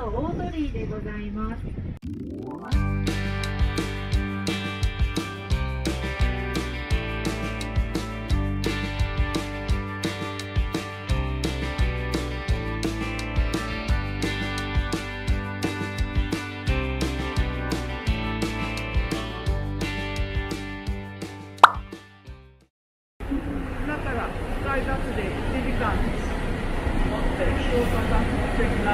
の大鳥居でございます。だからスカイダッチで1時間乗って福岡が素敵な。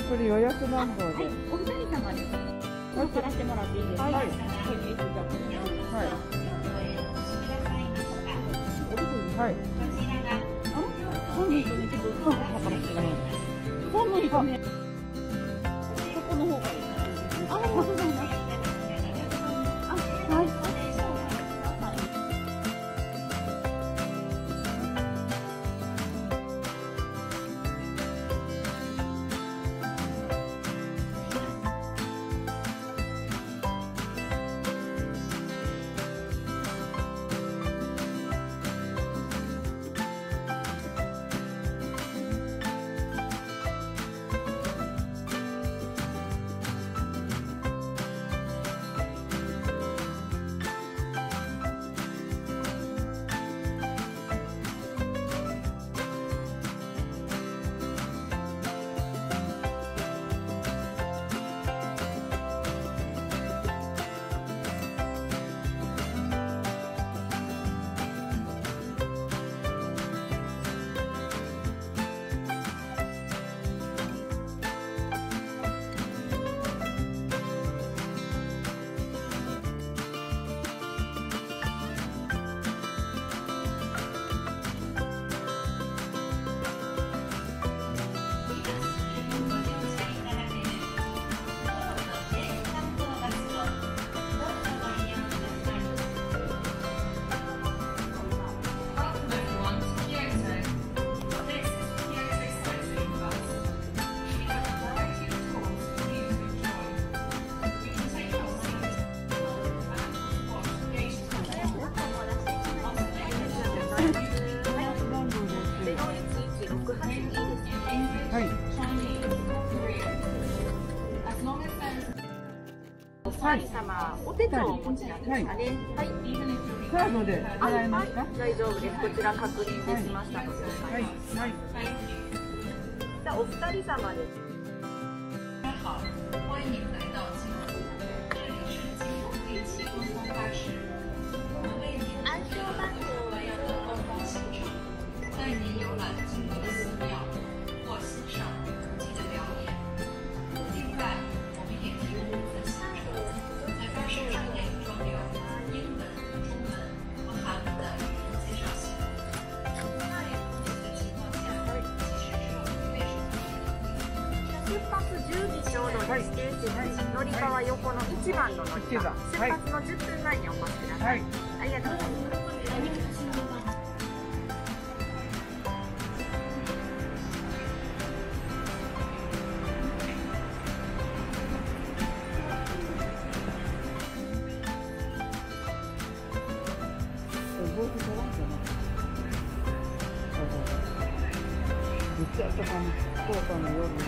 これ予約番号で。はい、お二人様です。乗せらせてもらっていいですか。はい。はい。はい。寒いとね、ちょっと寒かったかもしれない。寒いとね、ここの方がいい。あ、ありがとうございます。あ、はい。二人様、お手帳をお持ちなんですかね。はい。カードで払えますか？大丈夫です。こちら確認できましたので。はい。はい。じゃあお二人様です。好，欢迎来到金湖，这里是金湖电气观光巴士，我们为您安排了多样的观光行程，带您游览金湖的寺庙或欣赏古迹的表演。另外，我们也提供部分行程，在巴士站内装有英文、中文和韩文的语音介绍系统。在不急的情况下，即使只有1位数的出発10時ちょうどに指定席、乗り場は横の1番の乗り場、出発の10分前にお越しください。ありがとうございます。福岡の夜ね。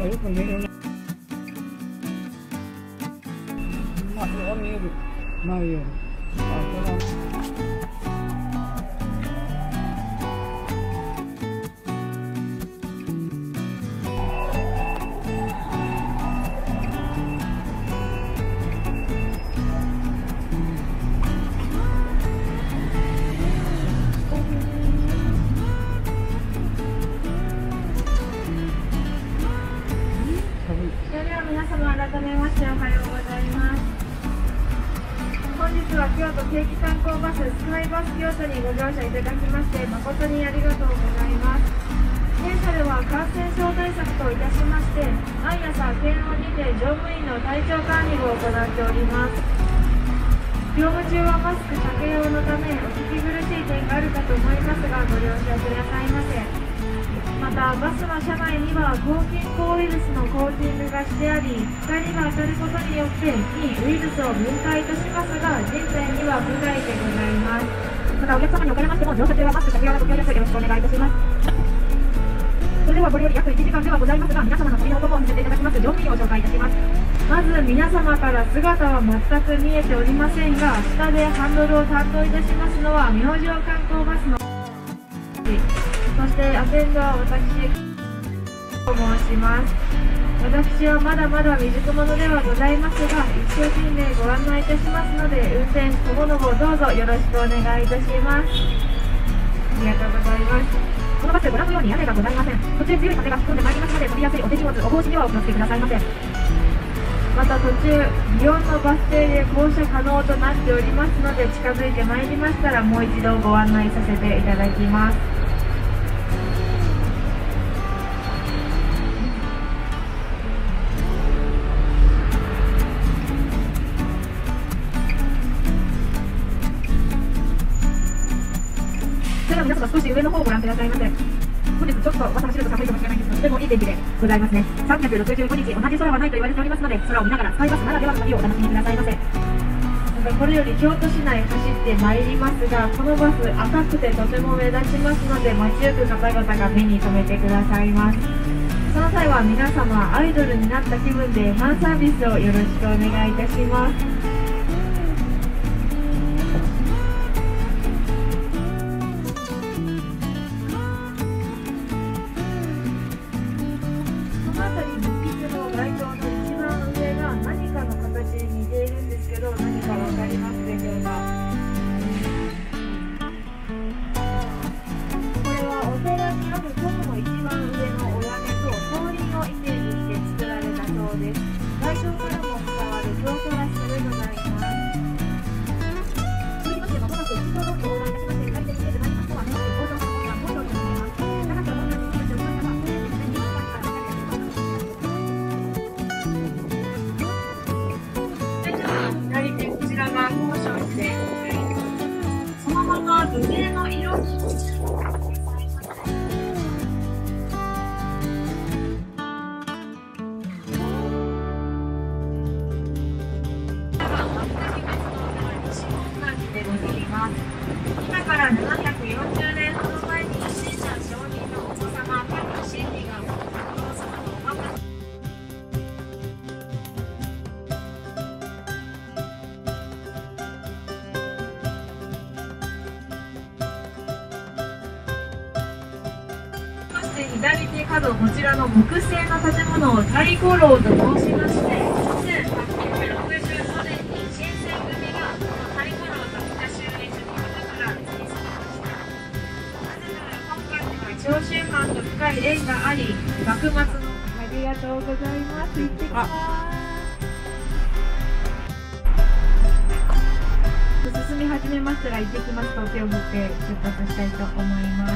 よく見えるね。あ、これは見える。前より。あ、これは。改めましておはようございます。本日は京都定期観光バススカイバス京都にご乗車いただきまして誠にありがとうございます。弊社では感染症対策といたしまして毎朝検温にて乗務員の体調管理を行っております。業務中はマスク着用のためお聞き苦しい点があるかと思いますがご了承くださいませ。またバスの車内には抗菌抗ウイルスのコーティングがしてあり光が当たることによって非ウイルスを分解としますが人体には無害でございます。またお客様におかれましても乗車中はマスク着用のご協力よろしくお願いいたします。それではこれより約1時間ではございますが皆様の旅のお供を見せていただきます乗務員を紹介いたします。まず皆様から姿は全く見えておりませんが下でハンドルを担当いたしますのは明星観光バスのそしてアテンドは私と申します。私はまだまだ未熟者ではございますが一生懸命ご案内いたしますので運転士ともどもどうぞよろしくお願いいたします。ありがとうございます。このバスご覧のように屋根がございません。途中強い風が吹き込んでまいりますので飛びやすいお手荷物お帽子にはお気をつけくださいませ。また途中祇園のバス停で降車可能となっておりますので近づいてまいりましたらもう一度ご案内させていただきます。それでは皆様少し上の方をご覧くださいませ。本日ちょっと朝走ると寒いかもしれないんですがとてもいい天気でございますね。365日同じ空はないと言われておりますので空を見ながらスカイバスならではの旅をお楽しみくださいませ。またこれより京都市内走ってまいりますがこのバス赤くてとても目立ちますので街行く方々が目に留めてくださいます。その際は皆様アイドルになった気分でファンサービスをよろしくお願いいたします。今から740年ほど前に神社上人のお子様各神理がお父様のお孫そして左手角こちらの木製の建物を太鼓楼と申しまして1865年に新選組がこの太鼓楼と北修理所にから移り住みました。なぜなら今回には長州藩と深い縁があり幕末のありがとうございます。行ってきます。進み始めましたら行ってきますと手を振って出発したいと思います。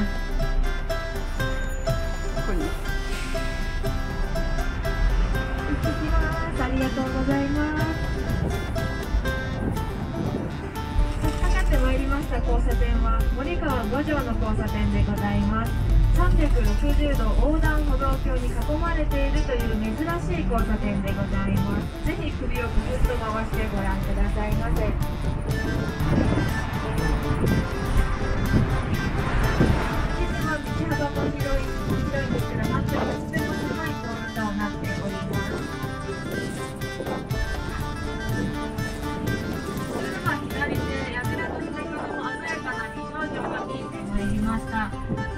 ありがとうございます。差し掛かってまいりました交差点は森川五条の交差点でございます。360度横断歩道橋に囲まれているという珍しい交差点でございます。ぜひ首をぐるっと回してご覧くださいませ。地図の道幅も広いんですけどなんともとても狭い道路となっております。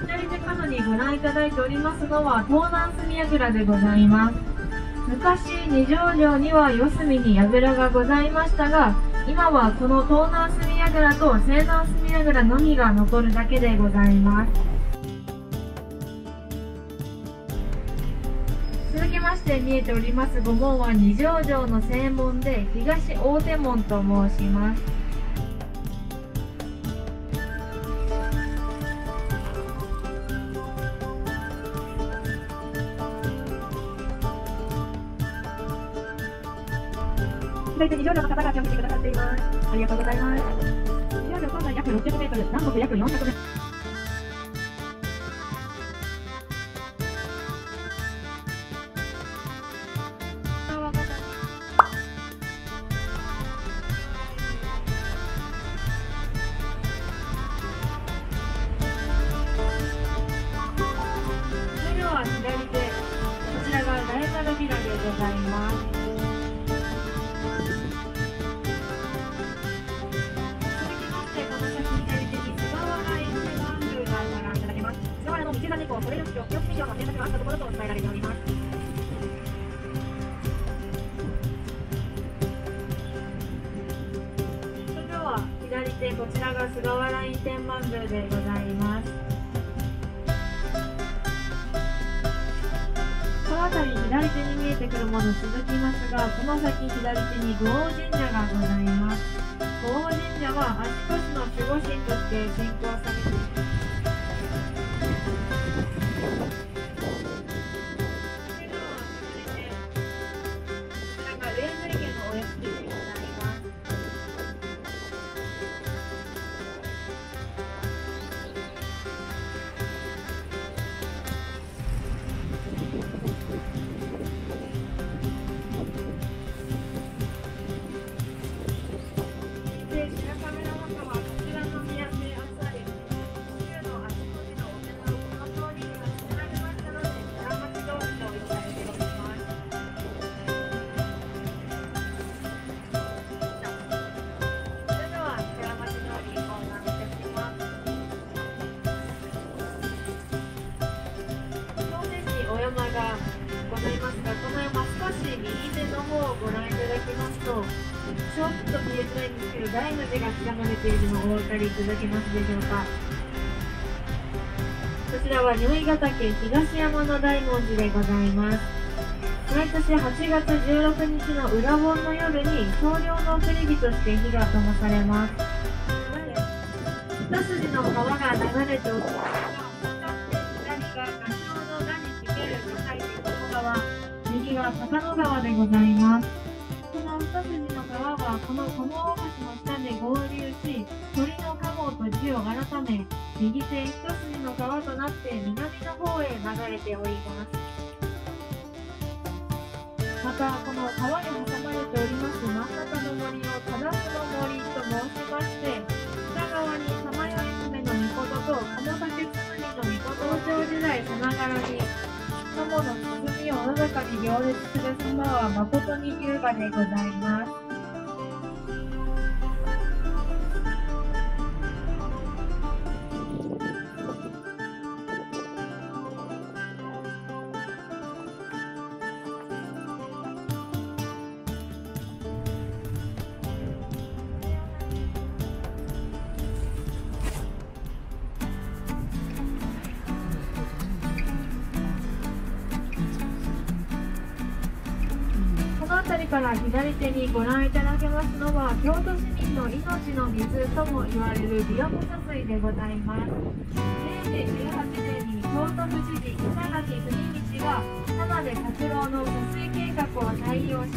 左手角にご覧いただいておりますのは東南隅櫓でございます。昔二条城には四隅に櫓がございましたが今はこの東南隅櫓と西南隅櫓のみが残るだけでございます。続きままして見えております御門は二条城の正門で東大手門と申します。左手二条城の方が手を振ってくださっています。ありがとうございます。二条城東西約600メートル、南北約400メートル。それでは左手、こちらが大丸ビラでございます。これより4つ以上の選択があったところと伝えられております。それでは左手、こちらが菅原院天満宮でございます。この辺り左手に見えてくるもの続きますが、この先左手に護王神社がございます。護王神社は足利の守護神として信仰されています。ちょっと見えづらいんですけど、大の字が刻まれているのをお分かりいただけますでしょうか。こちらは如意ヶ岳東山の大文字でございます。毎年8月16日の裏盆の夜に少量のテレビとして火が灯されます。一筋の川が流れており、左が河上の名に茂ると書いて鴨川、右が坂野川でございます。この一筋の川はこの鴨大橋の下で合流し、鳥の鴨と字を改め、右手一筋の川となって南の方へ流れております。また、この川に挟まれております真ん中の森を忠須の森と申しまして、北側に玉酔姫の御事と鴨竹つむりの御事を王朝時代さながらに、鴨の鼓みをのどかに行列する様は誠に優雅でございます。この辺りから左手にご覧いただけますのは、京都市民の命の水とも言われる琵琶湖疏水でございます。明治18年に京都府知事稲垣文道が浜で活動の疏水計画を採用し、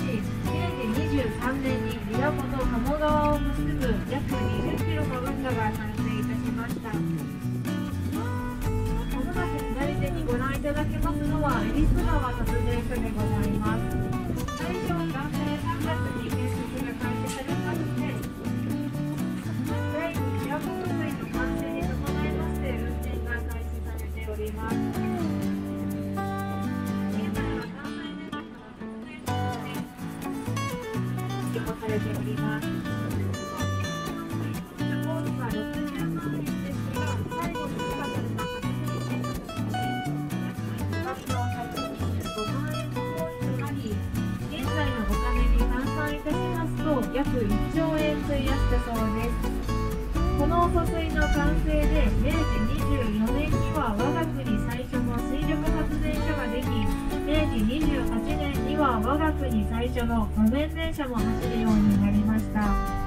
明治23年に琵琶湖と鴨川を結ぶ約20キロの運河が完成いたしました。まもなく左手にご覧いただけますのは恵比寿川発電所でございます。最初、元年3月に建設が開始されまして、第2次琵琶湖疏水の完成に伴いまして運転が開始されております。現在は関西電力の発電所で施行されております。工事は60万円ですが、最後に許可された発電所として約1月の825万円の工事となり、現在のお金に換算いたしますと約1兆円費やしたそうです。この疏水の完成で明治24年には我が国最初の水力発電所ができ、明治28我が国最初の路面電車も走るようになりました。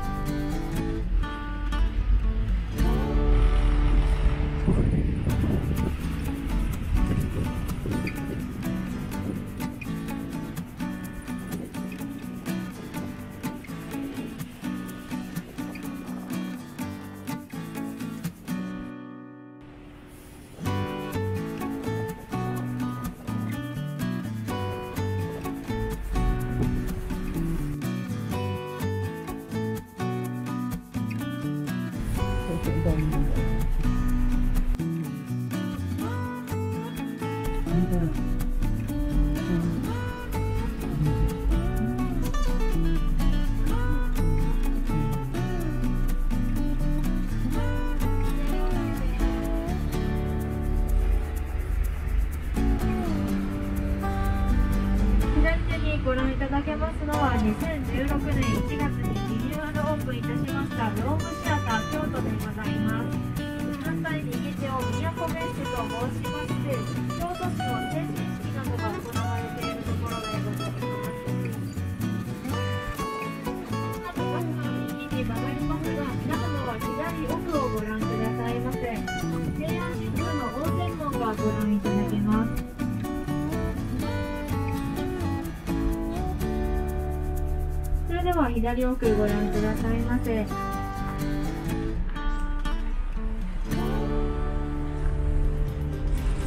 ご覧いただけますのは2016年1月にリニューアルオープンいたしましたロームシアター京都でございます。反対右手を都別市と申しまして、京都市の成人式などが行われているところでございます。バスが右に曲がりますが、皆様は左奥をご覧くださいませ。平安神宮の応天門がご覧いただけます。それでは左奥ご覧くださいませ。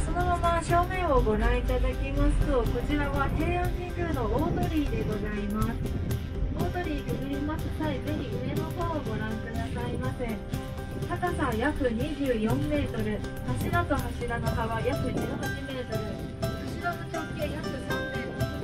そのまま正面をご覧いただきますと、こちらは平安神宮の大鳥居でございます。大鳥居くぐります際、ぜひ上の方をご覧くださいませ。高さ約24メートル、柱と柱の幅約18メートル、後ろの直径約3メートル。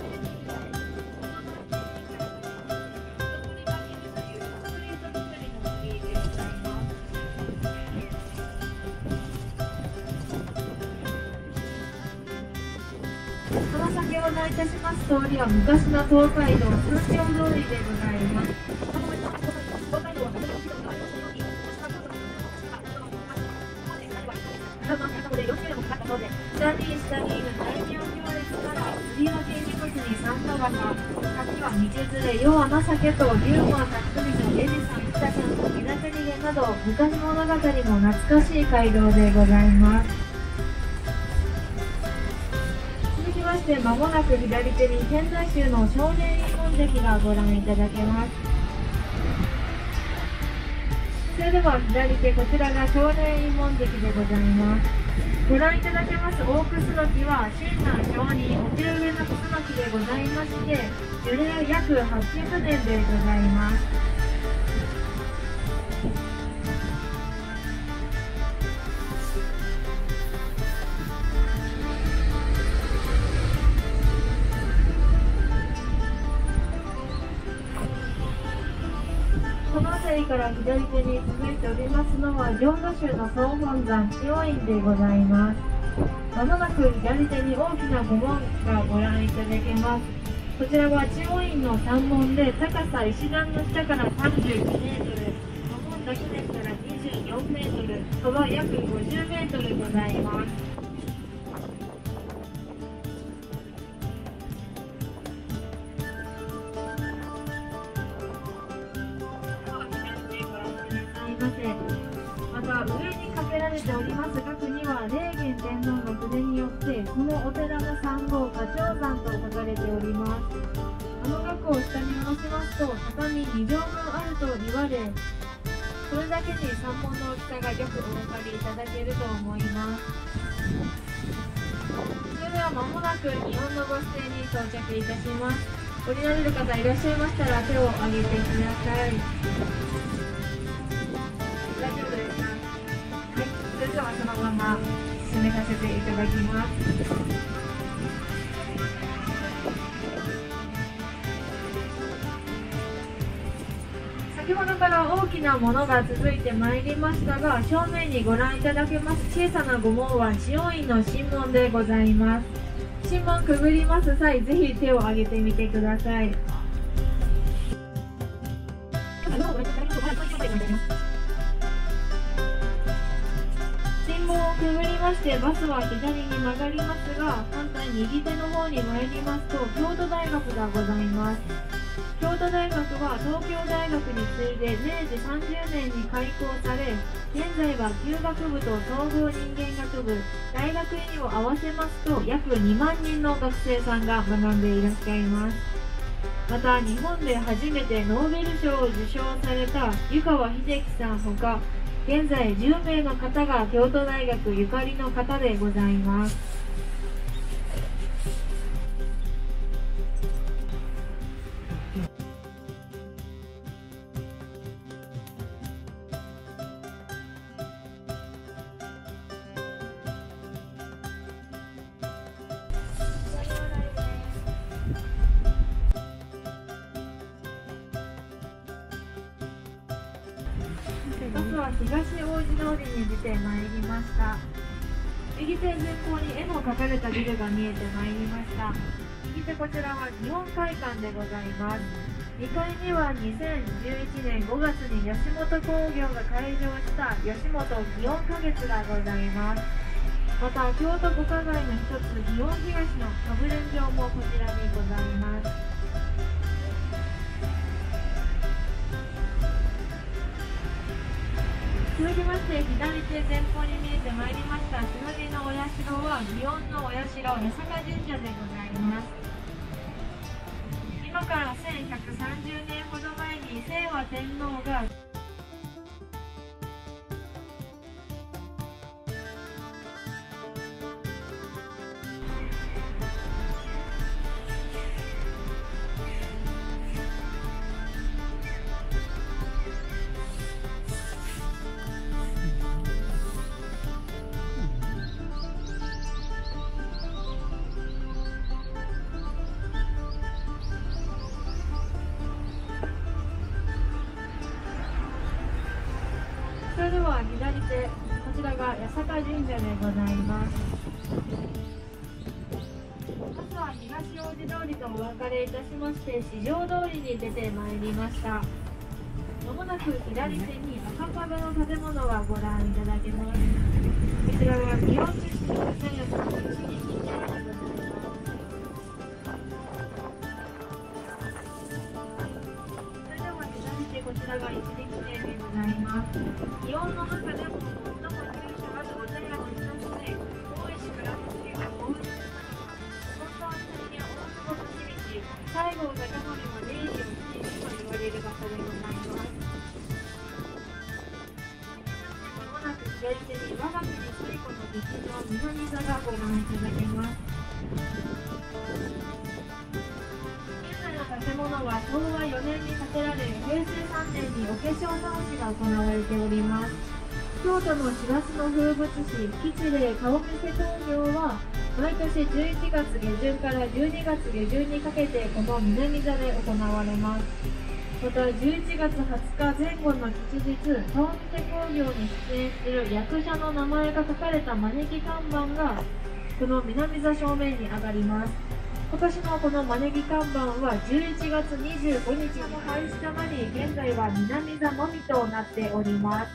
この先ほどいたします通りは昔の東海道通称通りでございます。下にいる大名行列から釣り分け荷物に参加型、先は道連れ、要は情けと龍馬たっぷりのエジさん、北さんの水谷毛など昔物語も懐かしい街道でございます。まもなく左手に天台宗の少年院門跡がご覧いただけます。それでは左手、こちらが少年院門跡でございます。ご覧いただけます大クスノキは親鸞上人お手植えのクスノキでございまして、樹齢約800年でございます。この辺りから左手に続いておりますのは浄土宗の総本山知恩院でございます。まもなく左手に大きな御門がご覧いただけます。こちらは知恩院の山門で、高さ石段の下から32メートル、御門だけでしたら24メートル、幅約50メートルございます。また上にかけられております額には霊源天皇の筆によってこのお寺の参道花鳥山と書かれております。あの額を下に下ろしますと畳2畳分あると言われ、それだけに山門の大きさがよくお分かりいただけると思います。それでは間もなく日本のご指定に到着いたします。降りられる方いらっしゃいましたら手を挙げてください。大丈夫ですか？はい、それではそのまま進めさせていただきます。先ほどから大きなものが続いてまいりましたが、正面にご覧いただけます小さな御門は知恩院の神門でございます。神門くぐります際、ぜひ手を挙げてみてください。神門をくぐりましてバスは左に曲がりますが、反対右手の方に参りますと京都大学学がございます。京都大学は東京大学に次いで明治30年に開校され、現在は工学部と総合人間学部、大学院を合わせますと約2万人の学生さんが学んでいらっしゃいます。また日本で初めてノーベル賞を受賞された湯川秀樹さんほか、現在10名の方が京都大学ゆかりの方でございます。バスは東大路通りに出てまいりました。右手前方に絵の描かれたビルが見えてまいりました。右手こちらは日本会館でございます。2階には2011年5月に吉本興業が開場した吉本祇園花月がございます。また京都五花街の一つ祇園東のかぶれん場もこちらにございます。続きまして左手前方に見えてまいりました砂毛のお社は祇園のお社八坂神社でございます。今から1130年ほど前に清和天皇がそれでは左手、こちらが八坂神社でございます。まずは東大路通りとお別れいたしまして、四条通りに出てまいりました。まもなく左手に赤壁の建物がご覧いただけます。こちらは祇園寿司のお茶屋さんの一日になります。こちらが一日亭でございます。祇園の中でも最も由緒あるお茶屋の一つで、大石倉持が大石本川線や大坪橋道、西郷隆盛も出入りをしていると言われる場所でございます。まもなく左手に我が国最古の劇場南座がご覧いただけます。建物は昭和4年に建てられ、平成3年にお化粧直しが行われております。京都の師走の風物詩、吉例顔見世興行は毎年11月下旬から12月下旬にかけてこの南座で行われます。また11月20日前後の吉日、顔見世興行に出演する役者の名前が書かれた招き看板がこの南座正面に上がります。今年のこの招き看板は11月25日に廃止となり、現在は南座のみとなっております。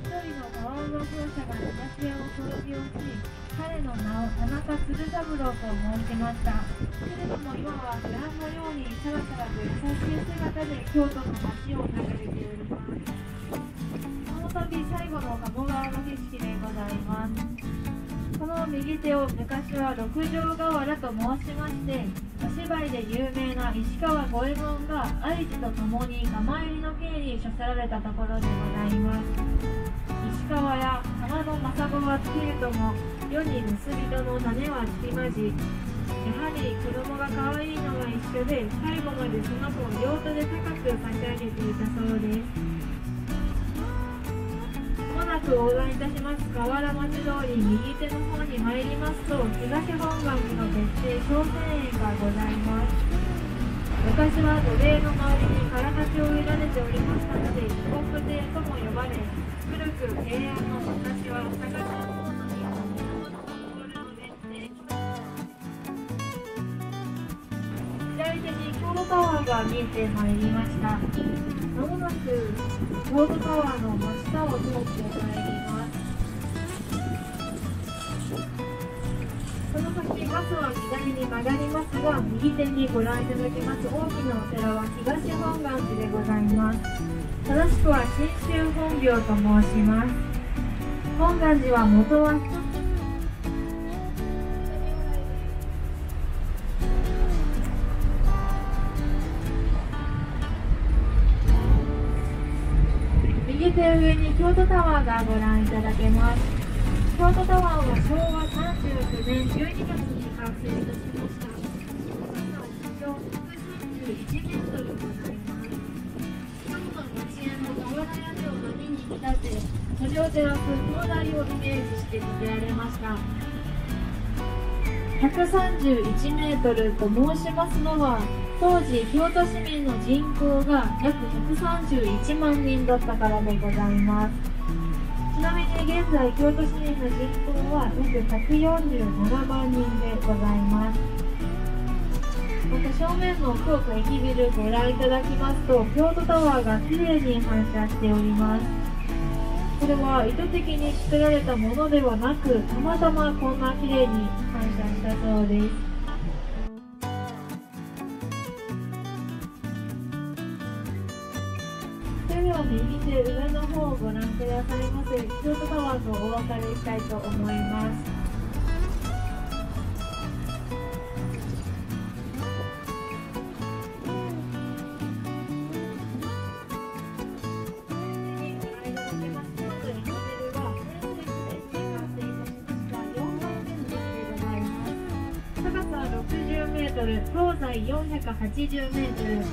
一人の川魚業者が東屋を創業し、彼の名を田中鶴三郎と申しました。けれども今はご覧のようにさらさらと優しい姿で京都の街を流れております。この度最後の鴨川の景色でございます。この右手を昔は六条河原と申しまして、お芝居で有名な石川五右衛門が愛知とともに釜入りの刑に処せられたところでございます。石川や浜の政子はつけるとも世に盗人の種はつきまじ、やはり子供が可愛いのが一緒で、最後までその子を両手で高く差し上げていたそうです。まもなく横断いたします河原町通り右手の方に参りますと、東本願寺の別邸商店園がございます。昔は土塀の周りに空鉢を植えられておりましたので、四国亭とも呼ばれ、古く平安の昔は坂の方のに左手に京都タワーがが見えてまいりました。まもなく京都タワーの真下を通ってまいります。その先バスは左に曲がりますが、右手にご覧いただきます大きなお寺は東本願寺でございます。正しくは信州本廟と申します。本願寺は元は右手上に京都タワーがご覧いただけます。京都タワーは昭和39年12月に完成いたしました。地上131メートルございます。京都の一円の俵屋根を波に見立て、それを照らす灯台をイメージして建てられました。131メートルと申しますのは、当時京都市民の人口が約131万人だったからでございます。ちなみに現在京都市民の人口は約147万人でございます。また正面の京都駅ビルご覧いただきますと、京都タワーがきれいに反射しております。これは意図的に作られたものではなく、たまたまこんなきれいに反射したそうです。それでは右手上の方をご覧くださいませ。京都タワーとお別れしたいと思います。60メートル、東西480メートル、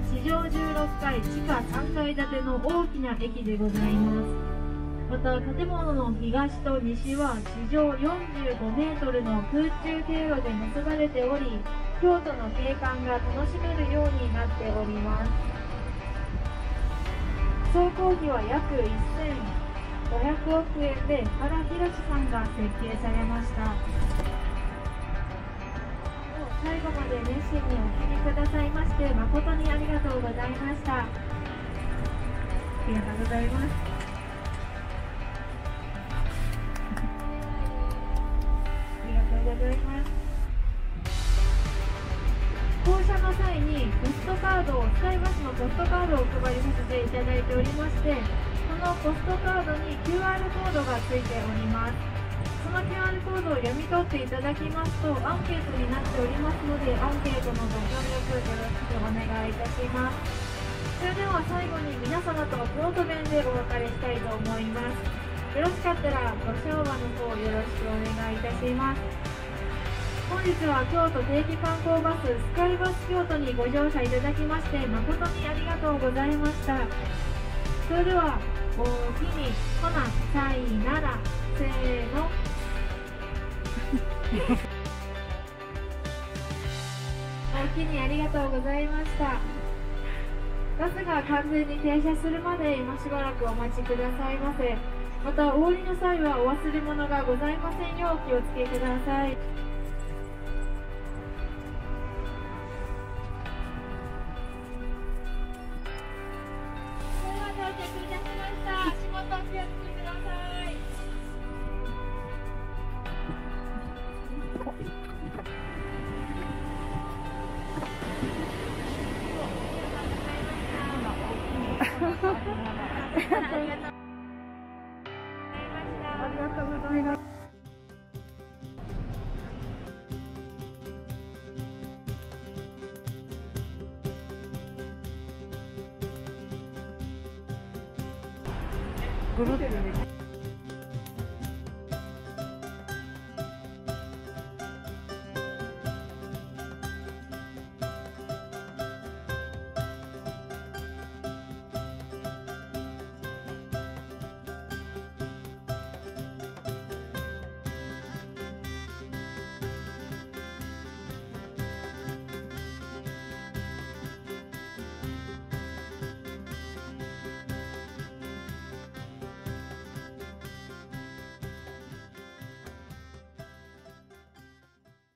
地上16階、地下3階建ての大きな駅でございます。また建物の東と西は地上45メートルの空中経路で結ばれており、京都の景観が楽しめるようになっております。総工費は約1500億円で原宏さんが設計されました。最後まで熱心にお聞きくださいまして誠にありがとうございました。ありがとうございます。ありがとうございます。降車の際にポストカードを、スカイバスのポストカードをお配りさせていただいておりまして、このポストカードに QR コードがついております。その QR コードを読み取っていただきますとアンケートになっておりますので、アンケートのご協力よろしくお願いいたします。それでは最後に皆様と京都弁でお別れしたいと思います。よろしかったらご唱和の方よろしくお願いいたします。本日は京都定期観光バススカイバス京都にご乗車いただきまして誠にありがとうございました。それではおおきにほなさいならせーのおおきにありがとうございました。バスが完全に停車するまで今しばらくお待ちくださいませ。またお降りの際はお忘れ物がございませんようお気をつけください。それでは到着いたしました。足元お気をつけください。グルテルで